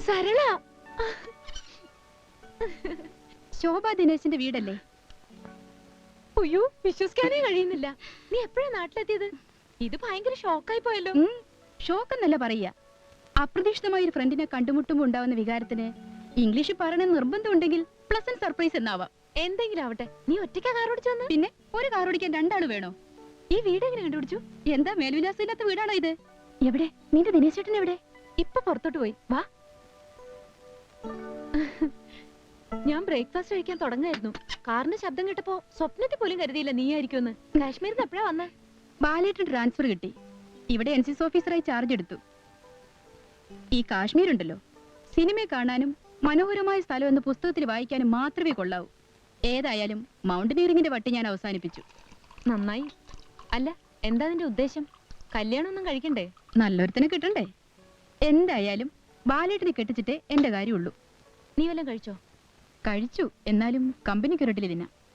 സരള, ശോഭ ദിനേശിന്റെ വീടല്ലേ? അയ്യോ, വിശ്വസിക്കാനേ കഴിയുന്നില്ല. നീ എപ്പോഴാ നാട്ടിലെത്തിയത്? ഇത് ഭയങ്കര ഷോക്കായി പോയല്ലോ. ഷോക്കെന്നല്ല പറയാ, അപ്രതീക്ഷിതമായ ഒരു ഫ്രണ്ടിനെ കണ്ടുമുട്ടുമ്പോ ഉണ്ടാവുന്ന വികാരത്തിന് ഇംഗ്ലീഷ് പറയണ നിർബന്ധം ഉണ്ടെങ്കിൽ പ്ലസന്റ് സർപ്രൈസ് എന്നാവാം. എന്തെങ്കിലും ആവട്ടെ, നീ ഒറ്റയ്ക്കാ കാർ ഓടിച്ചു വന്ന്? പിന്നെ ഒരു കാർ ഓടിക്കാൻ രണ്ടാള് വേണോ? ഈ വീട് എങ്ങനെ കണ്ടുപിടിച്ചു? എന്താ മേൽവിലാസമില്ലാത്ത വീടാണോ ഇത്? എവിടെ നിന്റെ ദിനേശ് ചേട്ടൻ എവിടെ? ഇപ്പൊ പുറത്തോട്ട് പോയി. വാ, ഞാൻ ബ്രേക്ക്ഫാസ്റ്റ് കഴിക്കാൻ തുടങ്ങായിരുന്നു. കാറിന്റെ ശബ്ദം കേട്ടപ്പോ സ്വപ്നത്തിൽ പോലും കരുതിയില്ല നീ ആയിരിക്കുമെന്ന്. കാശ്മീരിൽ നിന്ന് എപ്പോഴാ വന്ന്? ബാലേട്ടൻ ട്രാൻസ്ഫർ കിട്ടി, ഇവിടെ NCS ഓഫീസറായി ചാർജ് എടുത്തു. ഈ കാശ്മീർ ഉണ്ടല്ലോ, സിനിമ കാണാനും മനോഹരമായ സ്ഥലം എന്ന് പുസ്തകത്തിൽ വായിക്കാനും മാത്രമേ കൊള്ളാവൂ. ഏതായാലും മൗണ്ടനിയറിംഗിന്റെ വട്ടി ഞാൻ അവസാനിപ്പിച്ചു. നന്നായി. അല്ല, എന്താ നിന്റെ ഉദ്ദേശം? കല്യാണമൊന്നും കഴിക്കണ്ടേ? നല്ലൊരുത്തനെ കിട്ടണ്ടേ? എന്തായാലും ബാലേട്ടനെ കെട്ടിച്ചിട്ടേ എന്റെ കാര്യമുള്ളൂ. നീ വല്ലതും കഴിച്ചോ? കഴിച്ചു, എന്നാലും കമ്പനിക്ക് ഒരിട്ടിലില്ല.